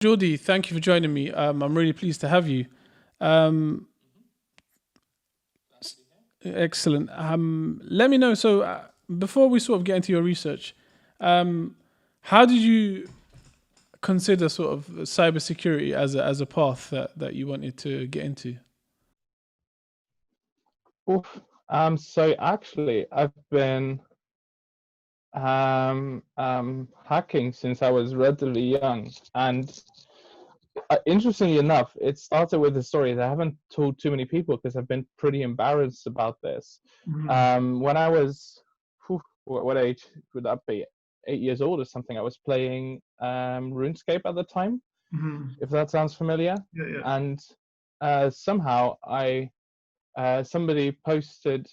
Jordy, thank you for joining me. I'm really pleased to have you. Um, Excellent. Let me know. So, before we sort of get into your research, um, how did you consider sort of cybersecurity as a path that you wanted to get into? Oof. So actually, I've been hacking since I was relatively young, and interestingly enough, it started with a story that I haven't told too many people because I've been pretty embarrassed about this. Mm-hmm. When I was, what age would that be? 8 years old or something. I was playing RuneScape at the time, Mm-hmm. if that sounds familiar, Yeah, yeah. and somehow I somebody posted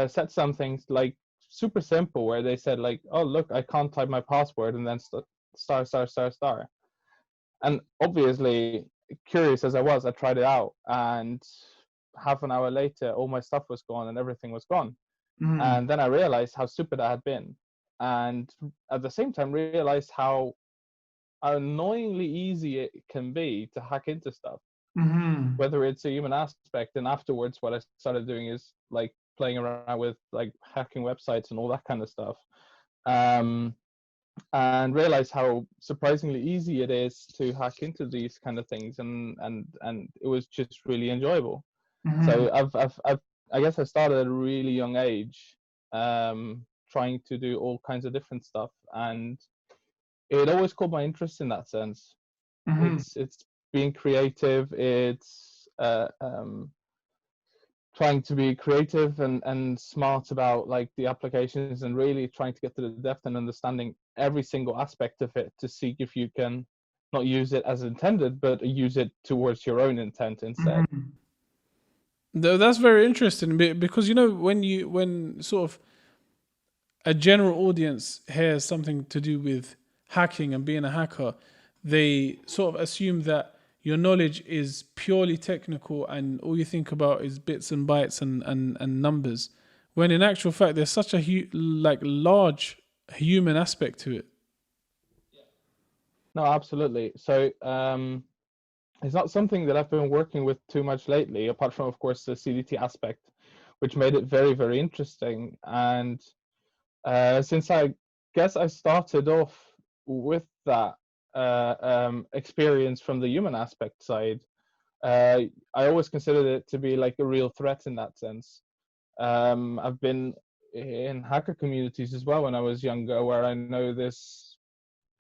said something like super simple where they said like, oh look, I can't type my password, and then star star star star. And obviously, curious as I was, I tried it out, and half an hour later all my stuff was gone and everything was gone. Mm-hmm. And then I realized how stupid I had been, and at the same time realized how annoyingly easy it can be to hack into stuff, Mm-hmm. whether it's a human aspect. And afterwards, what I started doing is like playing around with like hacking websites and all that kind of stuff, um, and realize how surprisingly easy it is to hack into these kind of things, and it was just really enjoyable. Mm-hmm. So I guess I started at a really young age, trying to do all kinds of different stuff, and it always caught my interest in that sense. Mm-hmm. It's being creative. It's trying to be creative and smart about like the applications, and really trying to get to the depth and understanding every single aspect of it to see if you can not use it as intended, but use it towards your own intent instead. Mm-hmm. That's very interesting because when sort of a general audience hears something to do with hacking and being a hacker, they sort of assume that your knowledge is purely technical and all you think about is bits and bytes and numbers. When in actual fact, there's such a large human aspect to it. No, absolutely. So it's not something that I've been working with too much lately, apart from of course the CDT aspect, which made it very, very interesting. And since I guess I started off with that experience from the human aspect side, uh, I always considered it to be like a real threat in that sense. I've been in hacker communities as well when I was younger, where I know this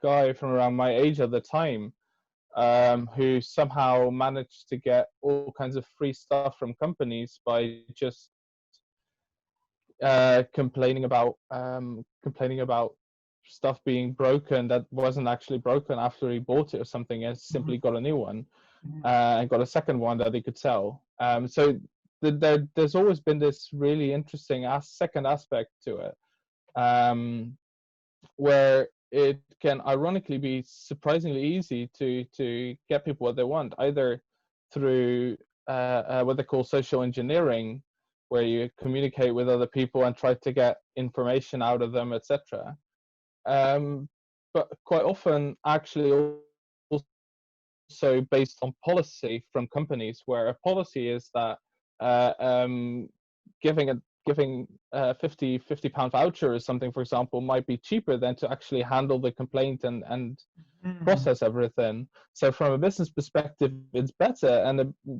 guy from around my age at the time, who somehow managed to get all kinds of free stuff from companies by just complaining about stuff being broken that wasn't actually broken after he bought it or something, and simply got a new one, and got a second one that he could sell. So there's always been this really interesting second aspect to it, where it can ironically be surprisingly easy to get people what they want, either through what they call social engineering, where you communicate with other people and try to get information out of them, etc. Um, but quite often, actually, also based on policy from companies, where a policy is that giving a giving 50 pound voucher or something, for example, might be cheaper than to actually handle the complaint and Mm-hmm. process everything. So from a business perspective, it's better,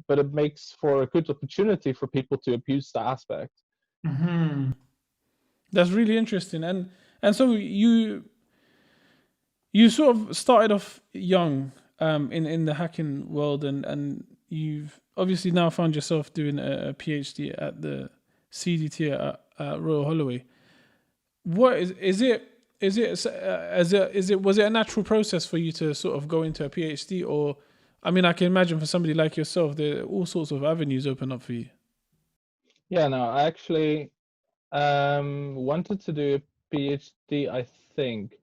but it makes for a good opportunity for people to abuse that aspect. Mm-hmm. That's really interesting, and so you sort of started off young in the hacking world, and you've obviously now found yourself doing a PhD at the CDT at Royal Holloway. What is it? Was it a natural process for you to sort of go into a PhD, or I mean, I can imagine for somebody like yourself, there are all sorts of avenues open up for you. Yeah, no, I actually wanted to do a PhD, I think,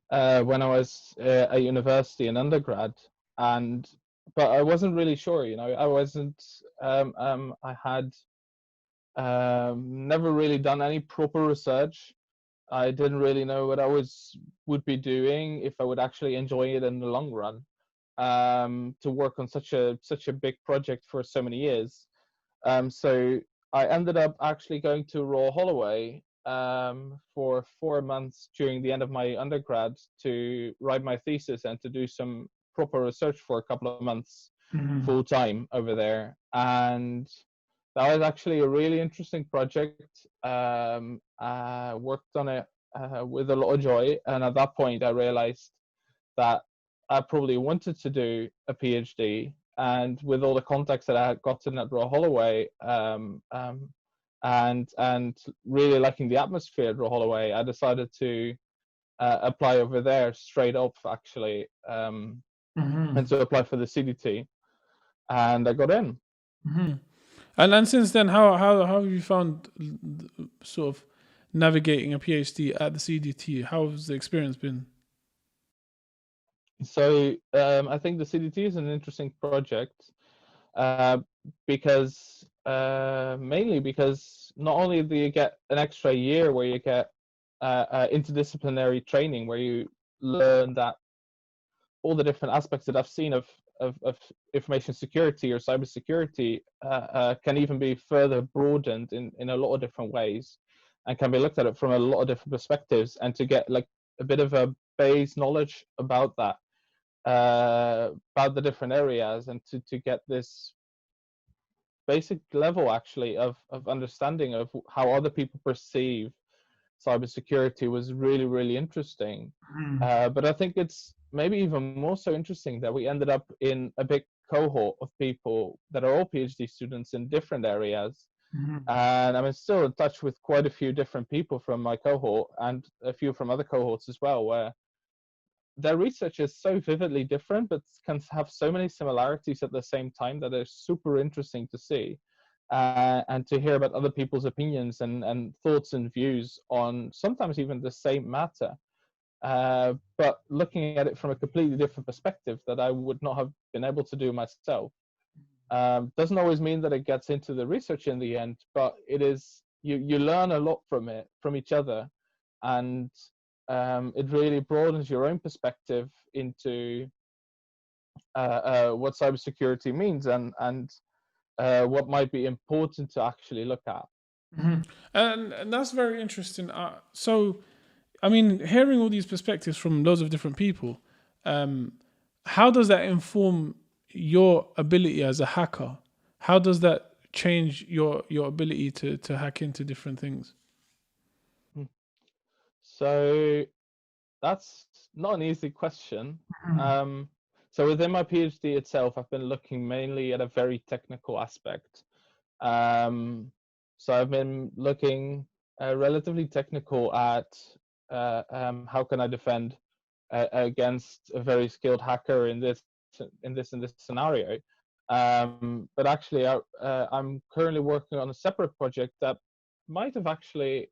when I was at university in undergrad, and but I wasn't really sure. I wasn't. I had never really done any proper research. I didn't really know what I would be doing, if I would actually enjoy it in the long run. to work on such a big project for so many years. So I ended up actually going to Royal Holloway for 4 months during the end of my undergrad to write my thesis and to do some proper research for a couple of months full time over there. And that was actually a really interesting project. I worked on it with a lot of joy. And at that point, I realized that I probably wanted to do a PhD. And with all the contacts that I had gotten at Royal Holloway, and really liking the atmosphere at Royal Holloway, I decided to apply over there straight up, actually, and to apply for the CDT, and I got in. And then since then, how have you found sort of navigating a PhD at the CDT? How has the experience been? So I think the CDT is an interesting project because mainly because not only do you get an extra year where you get interdisciplinary training where you learn that all the different aspects that I've seen of information security or cybersecurity can even be further broadened in a lot of different ways and can be looked at it from a lot of different perspectives, and to get like a bit of a base knowledge about that, about the different areas, and to get this basic level actually of understanding of how other people perceive cybersecurity was really, really interesting. But I think it's maybe even more so interesting that we ended up in a big cohort of people that are all PhD students in different areas. And I'm still in touch with quite a few different people from my cohort and a few from other cohorts as well, where their research is so vividly different, but can have so many similarities at the same time that are super interesting to see. And to hear about other people's opinions and thoughts and views on sometimes even the same matter, but looking at it from a completely different perspective that I would not have been able to do myself. Doesn't always mean that it gets into the research in the end, but it is, you learn a lot from it, from each other, and it really broadens your own perspective into what cybersecurity means and what might be important to actually look at. And that's very interesting. So, I mean, hearing all these perspectives from loads of different people, how does that inform your ability as a hacker? How does that change your ability to hack into different things? So that's not an easy question. So within my PhD itself, I've been looking mainly at a very technical aspect. So I've been looking relatively technical at how can I defend against a very skilled hacker in this scenario. But actually, I'm currently working on a separate project that might have actually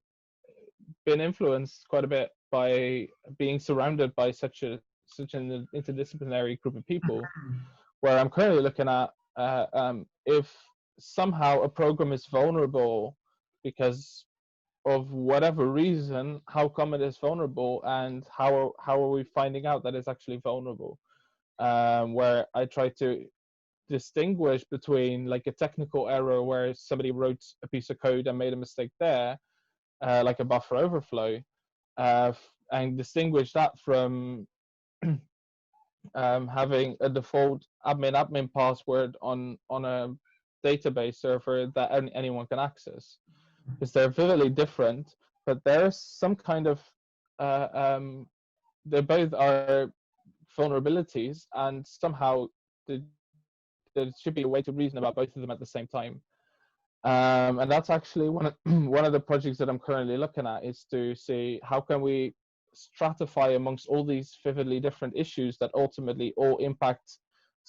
been influenced quite a bit by being surrounded by such an interdisciplinary group of people, where I'm currently looking at if somehow a program is vulnerable because of whatever reason, how come it is vulnerable, and how are we finding out that it's actually vulnerable? Where I try to distinguish between like a technical error where somebody wrote a piece of code and made a mistake there, like a buffer overflow, and distinguish that from having a default admin password on a database server that anyone can access, because they're vividly different, but there's some kind of they both are vulnerabilities, and somehow there should be a way to reason about both of them at the same time. And that's actually one of the projects that I'm currently looking at, is to see how can we stratify amongst all these vividly different issues that ultimately all impact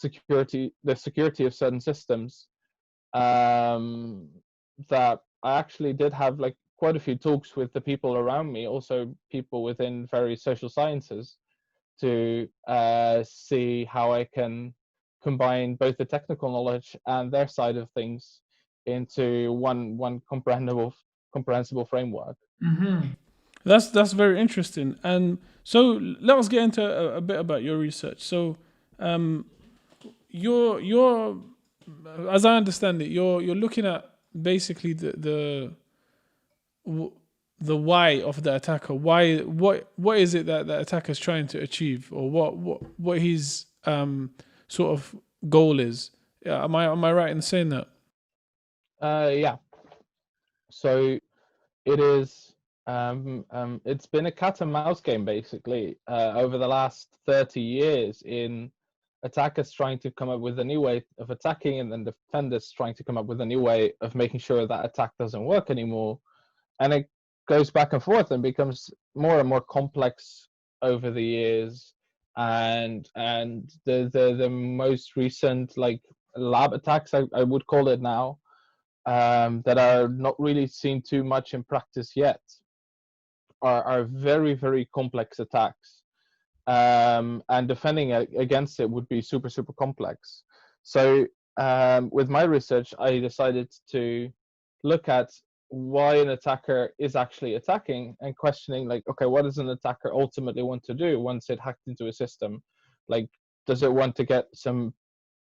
the security of certain systems. That I actually did have like quite a few talks with the people around me, also people within various social sciences, to see how I can combine both the technical knowledge and their side of things into one comprehensible framework. That's very interesting. And so let us get into a bit about your research. So, You're as I understand it, you're looking at basically the why of the attacker. Why what is it that the attacker is trying to achieve, or what his sort of goal is? Yeah, am I right in saying that? Yeah. So it is. It's been a cat and mouse game basically over the last 30 years in attackers trying to come up with a new way of attacking, and then defenders trying to come up with a new way of making sure that attack doesn't work anymore. And it goes back and forth and becomes more and more complex over the years. And the most recent like lab attacks, I would call it now, that are not really seen too much in practice yet, are very, very complex attacks. And defending against it would be super, super complex. So with my research, I decided to look at why an attacker is actually attacking, and questioning like, okay, what does an attacker ultimately want to do once it hacked into a system? Like, does it want to get some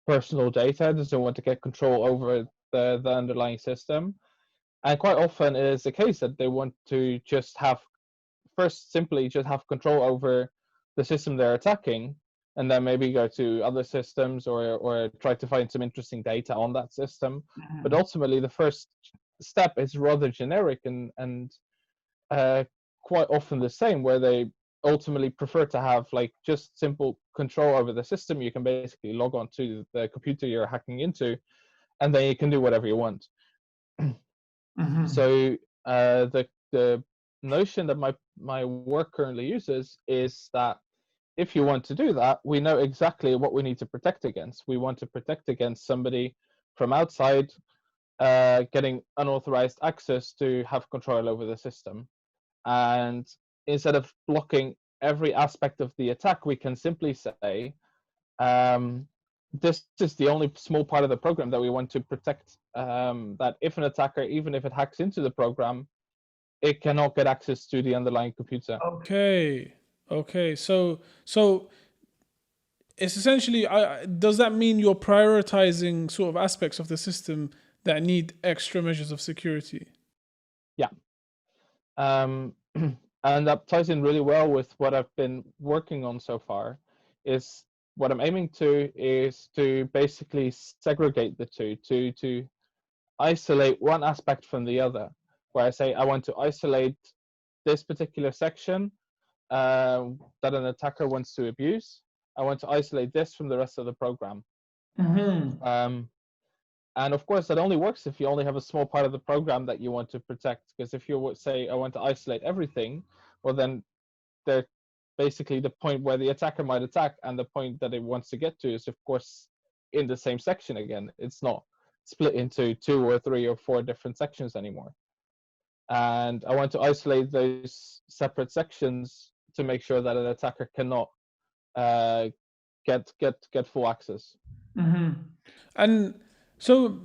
personal data? Does it want to get control over the underlying system? And quite often it is the case that they want to just have, first simply just have control over the system they're attacking, and then maybe go to other systems, or try to find some interesting data on that system. But ultimately the first step is rather generic, and quite often the same, where they ultimately prefer to have like just simple control over the system. You can basically log on to the computer you're hacking into, and then you can do whatever you want. So the notion that my work currently uses is that if you want to do that, we know exactly what we need to protect against. We want to protect against somebody from outside getting unauthorized access to have control over the system. And instead of blocking every aspect of the attack, we can simply say, this is the only small part of the program that we want to protect, that if an attacker, even if it hacks into the program, it cannot get access to the underlying computer. Okay. So it's essentially, does that mean you're prioritizing sort of aspects of the system that need extra measures of security? Yeah. And that ties in really well with what I've been working on so far. Is what I'm aiming to is to basically segregate the two, to isolate one aspect from the other, where I say I want to isolate this particular section that an attacker wants to abuse. I want to isolate this from the rest of the program. And of course, that only works if you only have a small part of the program that you want to protect. Because if you say, I want to isolate everything, well, then they're basically the point where the attacker might attack, and the point that it wants to get to is, of course, in the same section again. It's not split into 2 or 3 or 4 different sections anymore. And I want to isolate those separate sections to make sure that an attacker cannot get full access. And so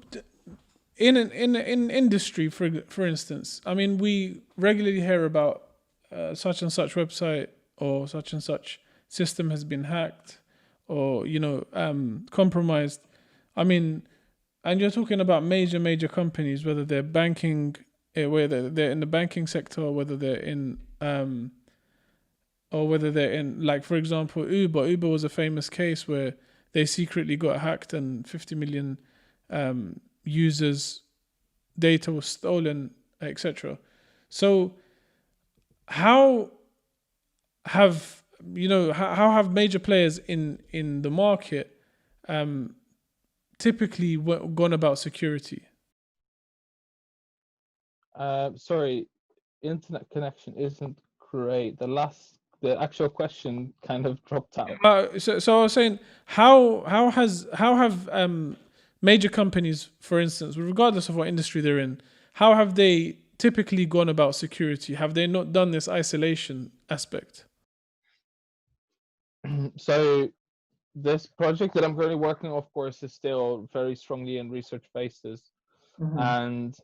in industry, for instance, I mean, we regularly hear about such and such website or such and such system has been hacked, or compromised. I mean, and you're talking about major companies, whether they're banking, whether they're in the banking sector, or whether they're in like, for example, Uber. Uber was a famous case where they secretly got hacked and 50 million users' data was stolen, etc. So how have major players in the market typically gone about security? Sorry, internet connection isn't great. The actual question kind of dropped out. So I was saying, how have major companies, for instance, regardless of what industry they're in, how have they typically gone about security? Have they not done this isolation aspect? So this project that I'm currently working on, of course, is still very strongly in research phases. And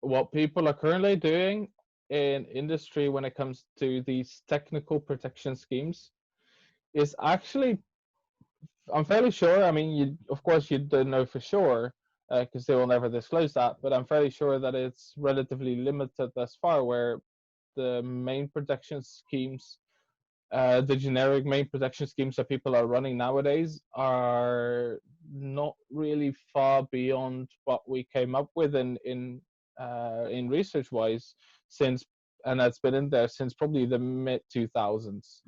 what people are currently doing in industry when it comes to these technical protection schemes is actually, I'm fairly sure. I mean, of course you don't know for sure because they will never disclose that. But I'm fairly sure that it's relatively limited thus far, where the main protection schemes, the generic main protection schemes that people are running nowadays, are not really far beyond what we came up with in research wise since, and that's been in there since probably the mid 2000s.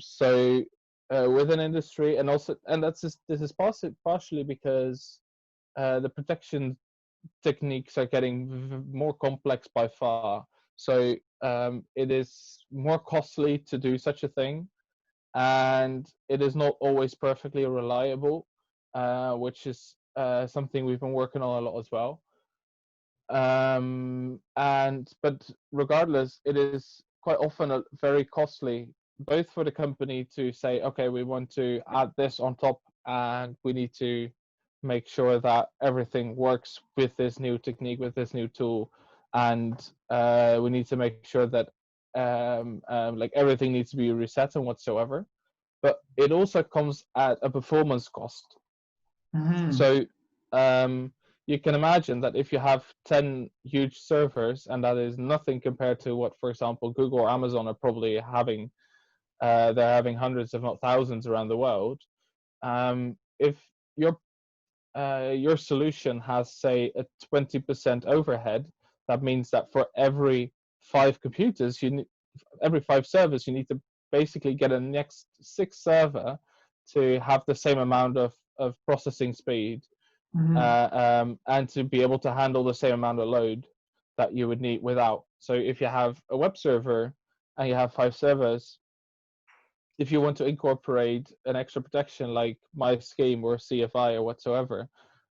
So within industry, and also, and this is partially because the protection techniques are getting more complex by far. So it is more costly to do such a thing, and it is not always perfectly reliable, which is something we've been working on a lot as well. And but regardless, it is quite often very costly, both for the company to say, okay, we want to add this on top, and we need to make sure that everything works with this new technique, with this new tool, and we need to make sure that like everything needs to be reset and whatsoever. But it also comes at a performance cost. So you can imagine that if you have 10 huge servers, and that is nothing compared to what, for example, Google or Amazon are probably having, they're having hundreds, if not thousands, around the world. If your solution has, say, a 20% overhead, that means that for every 5 computers, every 5 servers, you need to basically get a next 6 server to have the same amount of processing speed, and to be able to handle the same amount of load that you would need without. So if you have a web server and you have 5 servers, if you want to incorporate an extra protection like my scheme or CFI or whatsoever,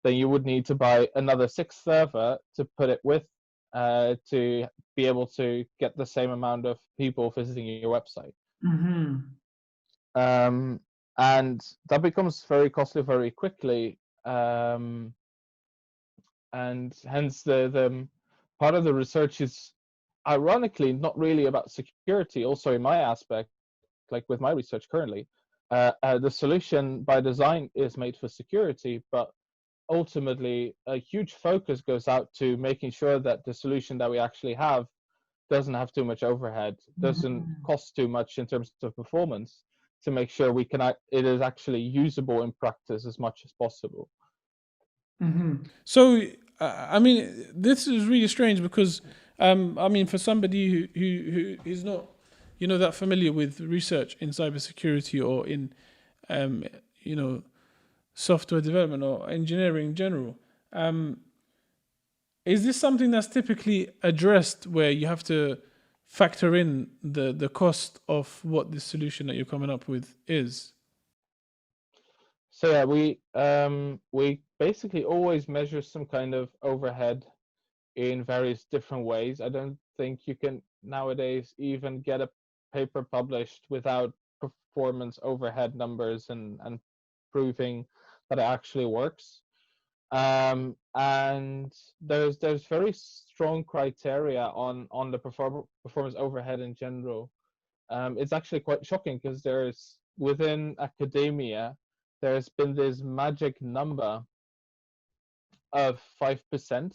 then you would need to buy another 6th server to put it with, to be able to get the same amount of people visiting your website. And that becomes very costly very quickly. And hence the part of the research is ironically not really about security. Also in my aspect, like with my research currently, the solution by design is made for security, but ultimately a huge focus goes out to making sure that the solution that we actually have doesn't have too much overhead, doesn't cost too much in terms of performance, to make sure it is actually usable in practice as much as possible. So, I mean, this is really strange because, I mean, for somebody who is not, that familiar with research in cybersecurity or in, software development or engineering in general, is this something that's typically addressed where you have to factor in the cost of what the solution that you're coming up with is? So yeah, we basically always measure some kind of overhead in various different ways. I don't think you can nowadays even get a paper published without performance overhead numbers and proving that it actually works. And there's very strong criteria on the performance overhead in general. It's actually quite shocking because there's, within academia, there's been this magic number of 5%,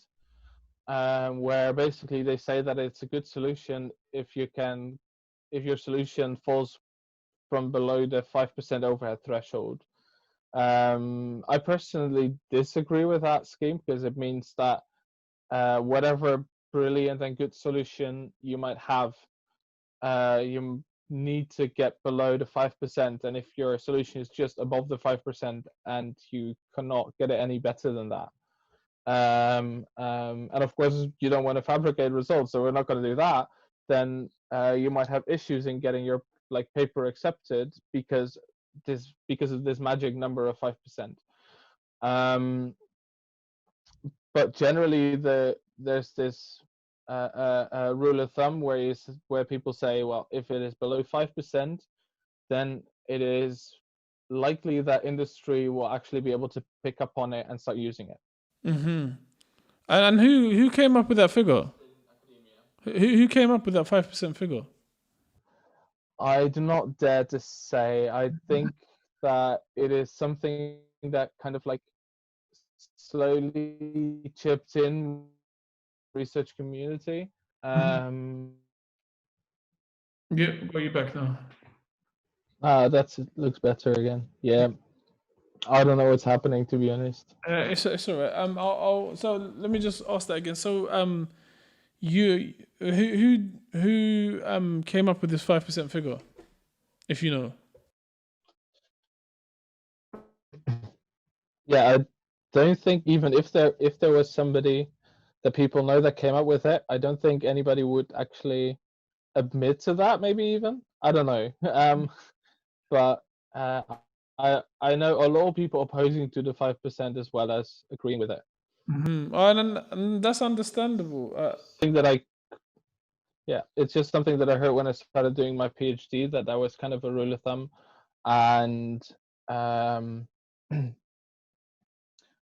where basically they say that it's a good solution if your solution falls from below the 5% overhead threshold. I personally disagree with that scheme because it means that whatever brilliant and good solution you might have, you need to get below the 5%, and if your solution is just above the 5% and you cannot get it any better than that, and of course you don't want to fabricate results, so we're not going to do that, then you might have issues in getting your paper accepted because of this magic number of 5%. But generally there's this rule of thumb where people say, well, if it is below 5%, then it is likely that industry will actually be able to pick up on it and start using it. And who came up with that figure? Who came up with that 5% figure? I do not dare to say. I think that it is something that kind of like slowly chipped in research community. Yeah, got you back now. That's it looks better again. Yeah, I don't know what's happening, to be honest. It's all right. So let me just ask that again. So you who came up with this 5% figure, if you know? Yeah, I don't think even if there was somebody that people know that came up with it, I don't think anybody would actually admit to that. Maybe even I don't know. But uh, I know a lot of people opposing to the 5% as well as agreeing with it. Oh, and that's understandable. Thing that I Yeah, it's just something that I heard when I started doing my PhD, that was kind of a rule of thumb, and um,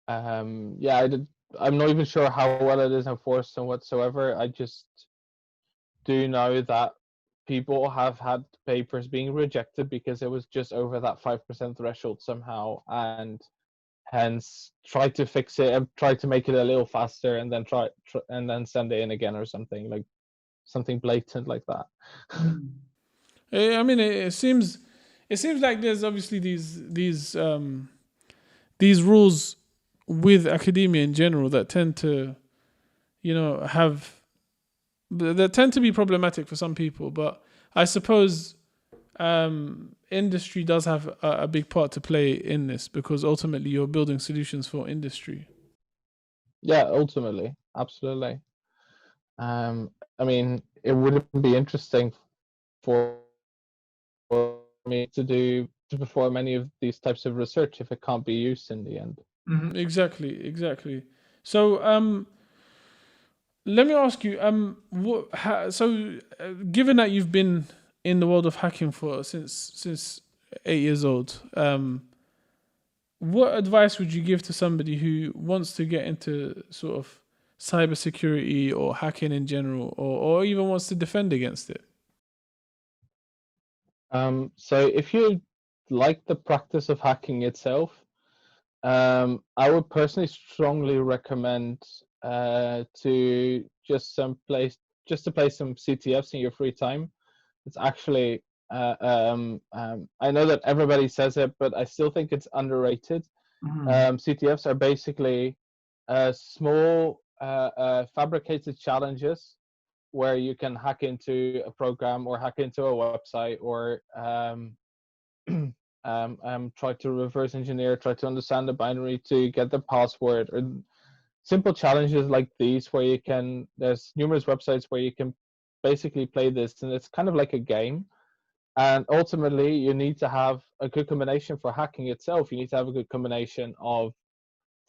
yeah, I'm not even sure how well it is enforced and whatsoever. I just do know that people have had papers being rejected because it was just over that 5% threshold somehow, and hence try to fix it and try to make it a little faster, and then and then send it in again or something like something blatant like that. I mean, it seems like there's obviously these rules with academia in general that tend to, have that tend to be problematic for some people. But I suppose industry does have a big part to play in this because ultimately you're building solutions for industry. Yeah, ultimately, absolutely. I mean, it wouldn't be interesting for me to perform any of these types of research if it can't be used in the end. Exactly, exactly. So, let me ask you, given that you've been in the world of hacking for since 8 years old, what advice would you give to somebody who wants to get into sort of cybersecurity or hacking in general, or even wants to defend against it? So if you like the practice of hacking itself, I would personally strongly recommend to just to play some CTFs in your free time. It's actually I know that everybody says it, but I still think it's underrated. CTFs are basically small fabricated challenges where you can hack into a program or hack into a website or try to reverse engineer, try to understand the binary to get the password, or simple challenges like these where there's numerous websites where you can basically play this, and it's kind of like a game. And ultimately, you need to have a good combination for hacking itself. You need to have a good combination of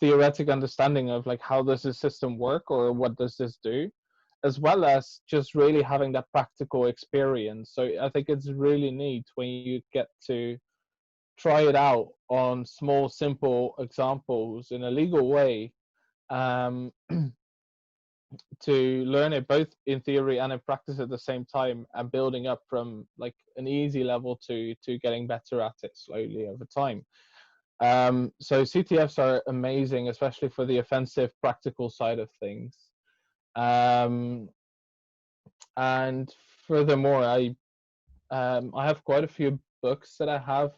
theoretic understanding of like how does this system work or what does this do, as well as just really having that practical experience. So I think it's really neat when you get to try it out on small, simple examples in a legal way, um, to learn it both in theory and in practice at the same time, and building up from like an easy level to getting better at it slowly over time. So CTFs are amazing, especially for the offensive practical side of things. Um, and furthermore, I have quite a few books that I have,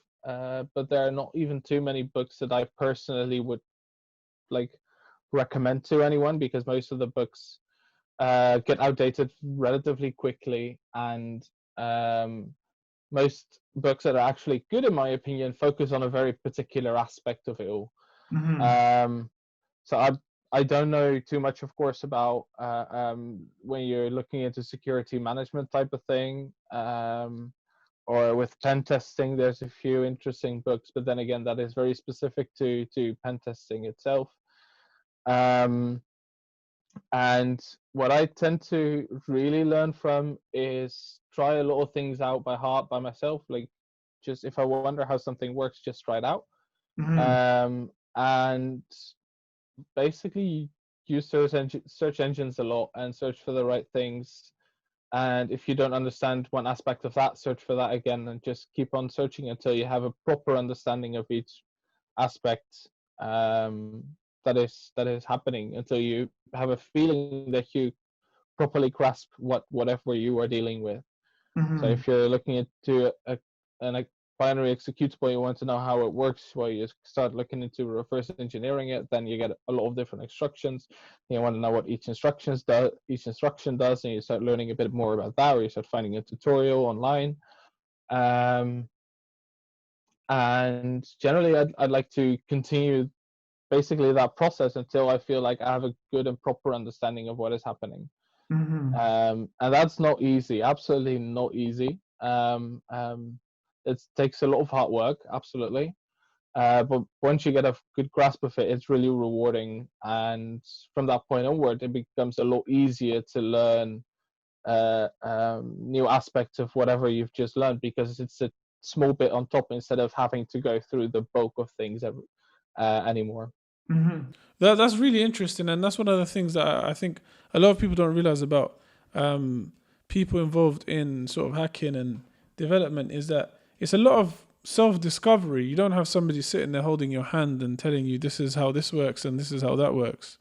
but there are not even too many books that I personally would like recommend to anyone, because most of the books get outdated relatively quickly, and most books that are actually good, in my opinion, focus on a very particular aspect of it all. Um, so I don't know too much, of course, about when you're looking into security management type of thing, or with pen testing. There's a few interesting books, but then again, that is very specific to pen testing itself. Um, and what I tend to really learn from is try a lot of things out by heart by myself. Like, just if I wonder how something works, just try it out. And basically use search engines a lot and search for the right things. And if you don't understand one aspect of that, search for that again, and just keep on searching until you have a proper understanding of each aspect that is happening, until you have a feeling that you properly grasp whatever you are dealing with. So if you're looking into a binary executable, you want to know how it works, well, you start looking into reverse engineering it, then you get a lot of different instructions. You want to know what each instruction does, and you start learning a bit more about that, or you start finding a tutorial online. And generally, I'd like to continue basically that process until I feel like I have a good and proper understanding of what is happening. And that's not easy, absolutely not easy. It takes a lot of hard work, absolutely. But once you get a good grasp of it, it's really rewarding. And from that point onward, it becomes a lot easier to learn new aspects of whatever you've just learned, because it's a small bit on top instead of having to go through the bulk of things anymore. That's really interesting, and that's one of the things that I think a lot of people don't realize about people involved in sort of hacking and development, is that it's a lot of self-discovery. You don't have somebody sitting there holding your hand and telling you this is how this works and this is how that works.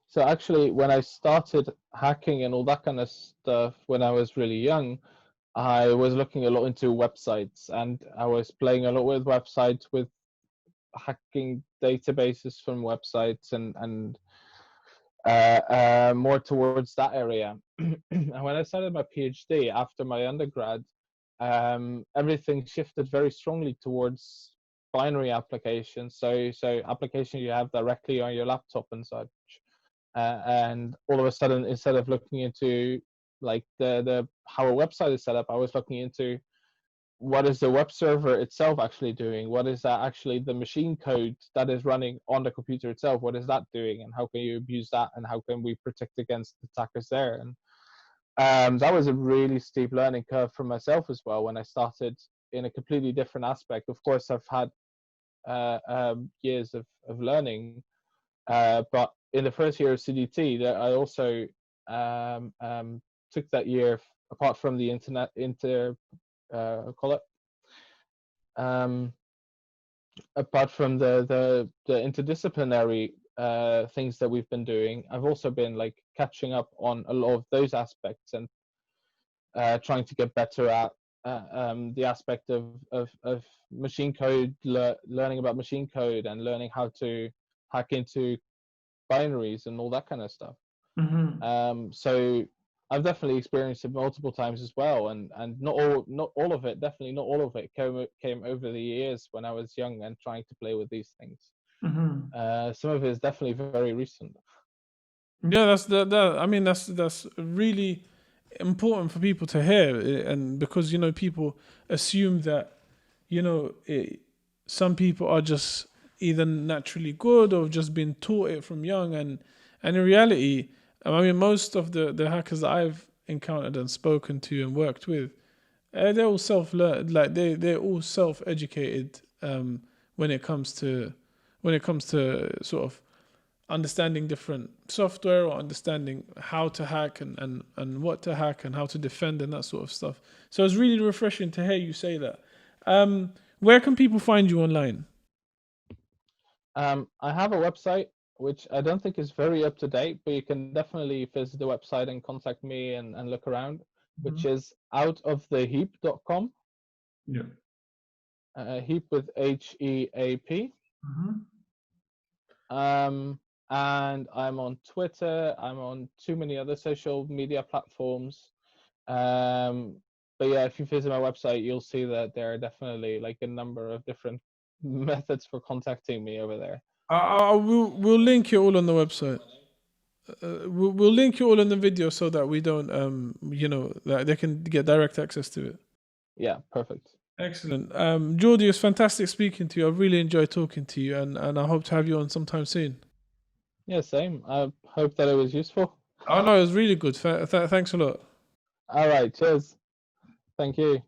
So actually, when I started hacking and all that kind of stuff when I was really young, I was looking a lot into websites, and I was playing a lot with websites, with hacking databases from websites, and more towards that area. And when I started my PhD after my undergrad, everything shifted very strongly towards binary applications. So applications you have directly on your laptop and such. And all of a sudden, instead of looking into like the how a website is set up, I was looking into what is the web server itself actually doing? What is that actually the machine code that is running on the computer itself? What is that doing? And how can you abuse that? And how can we protect against attackers there? And that was a really steep learning curve for myself as well when I started in a completely different aspect. Of course, I've had years of learning, but in the first year of CDT, I also took that year, apart from the apart from the interdisciplinary things that we've been doing, I've also been like catching up on a lot of those aspects, and trying to get better at the aspect of machine code, learning about machine code, and learning how to hack into binaries and all that kind of stuff. So I've definitely experienced it multiple times as well, and not all of it, definitely not all of it came over the years when I was young and trying to play with these things. Some of it is definitely very recent. Yeah, I mean, that's really important for people to hear, and because people assume that some people are just either naturally good or just been taught it from young, and in reality, I mean, most of the hackers that I've encountered and spoken to and worked with, they're all self-learned, like they're all self-educated when it comes to sort of understanding different software, or understanding how to hack and what to hack and how to defend and that sort of stuff. So it's really refreshing to hear you say that. Where can people find you online? I have a website which I don't think is very up to date, but you can definitely visit the website and contact me and look around, which is outoftheheap.com. Yeah. Heap with HEAP. And I'm on Twitter. I'm on too many other social media platforms. But yeah, if you visit my website, you'll see that there are definitely like a number of different methods for contacting me over there. We'll link it all on the website. We'll link it all in the video so that we don't, that they can get direct access to it. Yeah, perfect. Excellent. Jordy, it's fantastic speaking to you. I really enjoyed talking to you, and I hope to have you on sometime soon. Yeah, same. I hope that it was useful. Oh no, it was really good. Thanks a lot. All right, cheers. Thank you.